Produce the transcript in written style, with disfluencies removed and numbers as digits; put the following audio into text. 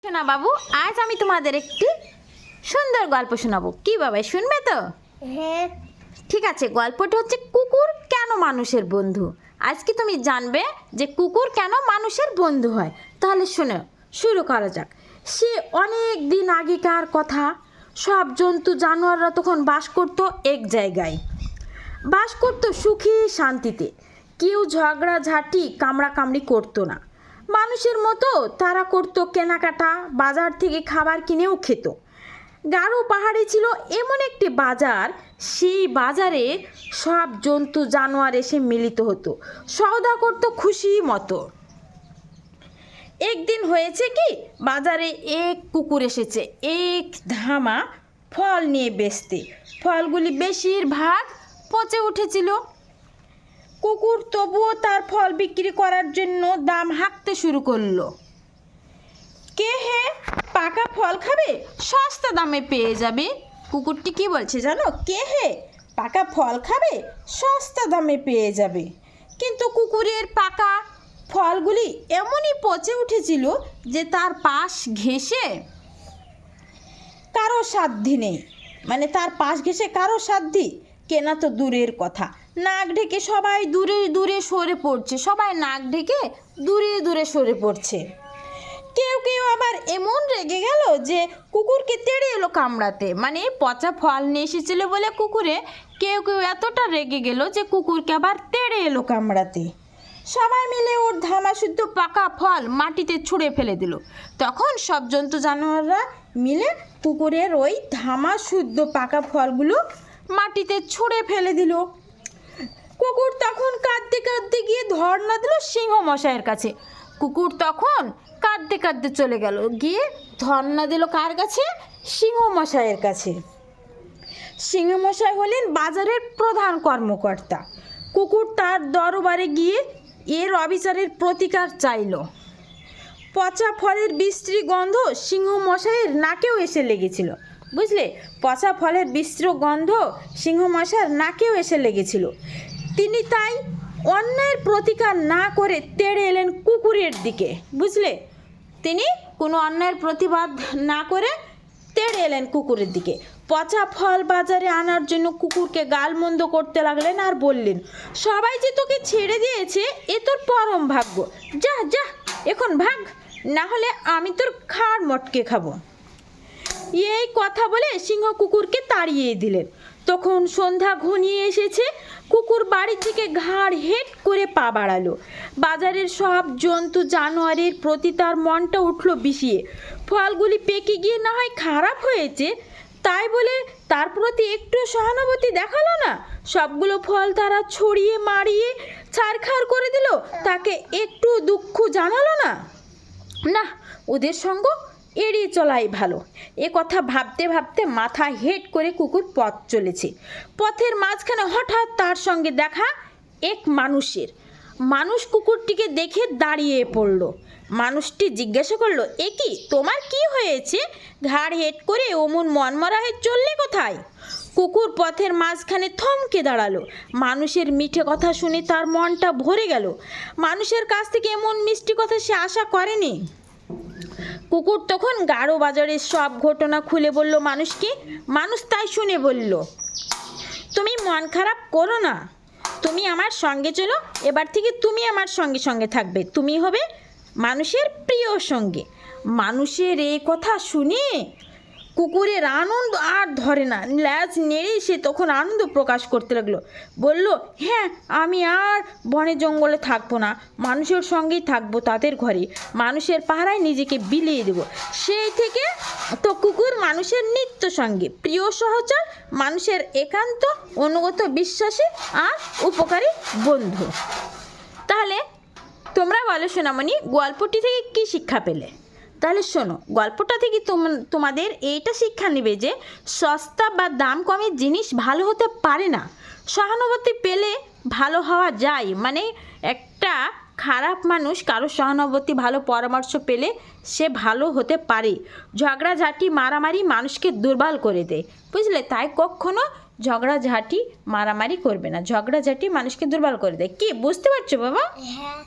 শোনা বাবু, আজ আমি তোমাদের একটি সুন্দর গল্প শোনাবো। কি বাবা, শুনবে তো? হ্যাঁ। ঠিক আছে, গল্পটা হচ্ছে কুকুর কেন মানুষের বন্ধু। আজকে তুমি জানবে যে কুকুর কেন মানুষের বন্ধু হয়। তাহলে শোনো, শুরু করা যাক। সে অনেক দিন আগেকার কথা। সব জন্তু জানোয়াররা তখন বাস করতো এক জায়গায়, বাস করতো সুখী শান্তিতে। কেউ ঝগড়াঝাটি কামড়াকামড়ি করতো না। মানুষের মতো তারা করতো কেনাকাটা, বাজার থেকে খাবার কিনেও খেত। গারো পাহাড়ে ছিল এমন একটি বাজার, সেই বাজারে সব জন্তু জানোয়ার এসে মিলিত হতো, সওদা করতো খুশি মতো। একদিন হয়েছে কি, বাজারে এক কুকুর এসেছে এক ধামা ফল নিয়ে বেচতে। ফলগুলি বেশিরভাগ পচে উঠেছিল। কুকুর তবুও তার ফল বিক্রি করার জন্য দাম হাঁকতে শুরু করলো। কে হে পাকা ফল খাবে, সস্তা দামে পেয়ে যাবে। কুকুরটি কি বলছে জানো? কে হে পাকা ফল খাবে, সস্তা দামে পেয়ে যাবে। কিন্তু কুকুরের পাকা ফলগুলি এমনই পচে উঠেছিল যে তার পাশ ঘেঁষে কারো সাধ্যি নেই। তার পাশ ঘেঁষে কারো সাধ্যি কেনা তো দূরের কথা, নাক ঢেকে সবাই দূরে দূরে সরে পড়ছে। সবাই নাক ঢেকে দূরে দূরে সরে পড়ছে। কেউ কেউ আবার এমন রেগে গেল যে কুকুরকে তেড়ে এলো কামড়াতে। পচা ফল নিয়ে এসেছিল বলে কুকুরে, কেউ কেউ এতটা রেগে গেল যে কুকুরকে আবার তেড়ে এলো কামড়াতে। সবাই মিলে ওর ধামাশুদ্ধ পাকা ফল মাটিতে ছুঁড়ে ফেলে দিল। তখন সব জন্তু জানোয়াররা মিলে কুকুরের ওই ধামাশুদ্ধ পাকা ফলগুলো মাটিতে ছুঁড়ে ফেলে দিল। কুকুর তখন কাঁদতে কাঁদতে গিয়ে ধর্ণা দিল সিংহ মশাইয়ের কাছে। কুকুর তখন কাঁদতে কাঁদতে চলে গেল, গিয়ে ধর্ণা দিল কার কাছে? সিংহ মশাইয়ের কাছে। সিংহ মশাই হলেন বাজারের প্রধান কর্মকর্তা। কুকুর তার দরবারে গিয়ে এর অবিচারের প্রতিকার চাইল। পচা ফলের বিশ্রী গন্ধ সিংহ মশাইয়ের নাকেও এসে লেগেছিল। বুঝলে, পচা ফলের বিশ্রী গন্ধ সিংহ মশাইয়ের নাকেও এসে লেগেছিল। তিনি তাই অন্যায়ের প্রতিকার না করে তেড়ে এলেন কুকুরের দিকে। বুঝলে, তিনি কোনো অন্যায়ের প্রতিবাদ না করে তেড়ে এলেন কুকুরের দিকে। পচা ফল বাজারে আনার জন্য কুকুরকে গালমন্দ করতে লাগলেন আর বললেন, সবাই যে তোকে ছেড়ে দিয়েছে এ তোর পরম ভাগ্য। যা যা, এখন ভাগ, না হলে আমি তোর ঘাড় মটকে খাবো। এই কথা বলে সিংহ কুকুরকে তাড়িয়ে দিলেন। তখন সন্ধ্যা ঘনিয়ে এসেছে। কুকুর বাড়ি থেকে ঘাড় হেঁট করে পা বাড়ালো। বাজারের সব জন্তু জানোয়ারের প্রতি তার মনটা উঠল বিষিয়ে। ফলগুলি পেকে গিয়ে না হয় খারাপ হয়েছে, তাই বলে তার প্রতি একটু সহানুভূতি দেখালো না। সবগুলো ফল তারা ছড়িয়ে মারিয়ে ছারখার করে দিল, তাকে একটু দুঃখ জানালো না। না, ওদের সঙ্গ এড়িয়ে চলাই ভালো। এ কথা ভাবতে ভাবতে মাথা হেঁট করে কুকুর পথ চলেছে। পথের মাঝখানে হঠাৎ তার সঙ্গে দেখা এক মানুষের। মানুষ কুকুরটিকে দেখে দাঁড়িয়ে পড়ল। মানুষটি জিজ্ঞাসা করলো, এ কি, তোমার কি হয়েছে? ঘাড় হেঁট করে অমন মনমরা হয়ে চললে কোথায়? কুকুর পথের মাঝখানে থমকে দাঁড়ালো। মানুষের মিঠে কথা শুনে তার মনটা ভরে গেল। মানুষের কাছ থেকে এমন মিষ্টি কথা সে আশা করেনি। কুকুর তখন গারো বাজারের সব ঘটনা খুলে বলল মানুষকে। মানুষ তাই শুনে বলল, তুমি মন খারাপ করো না, তুমি আমার সঙ্গে চলো। এবার থেকে তুমি আমার সঙ্গে সঙ্গে থাকবে, তুমি হবে মানুষের প্রিয় সঙ্গে। মানুষের এই কথা শুনে কুকুরের আনন্দ আর ধরে না। ল্যাজ নেড়ে সে তখন আনন্দ প্রকাশ করতে লাগলো। বলল, হ্যাঁ, আমি আর বনে জঙ্গলে থাকবো না, মানুষের সঙ্গেই থাকবো, তাদের ঘরে মানুষের পাহারায় নিজেকে বিলিয়ে দেব। সেই থেকে তো কুকুর মানুষের নিত্য সঙ্গে, প্রিয় সহচর, মানুষের একান্ত অনুগত বিশ্বাসী আর উপকারী বন্ধু। তাহলে তোমরা বলো সোনামণি, গল্পটি থেকে কী শিক্ষা পেলে? তাহলে শোনো, গল্পটা থেকে তোমাদের এইটা শিক্ষা নেবে যে সস্তা বা দাম কমের জিনিস ভালো হতে পারে না। সহানুভূতি পেলে ভালো হওয়া যায়। একটা খারাপ মানুষ কারো সহানুভূতি, ভালো পরামর্শ পেলে সে ভালো হতে পারে। ঝগড়াঝাঁটি মারামারি মানুষকে দুর্বল করে দেয়। বুঝলে, তাই কখনো ঝগড়াঝাঁটি মারামারি করবে না। ঝগড়াঝাঁটি মানুষকে দুর্বল করে দেয়। কি বুঝতে পারছো বাবা? হ্যাঁ।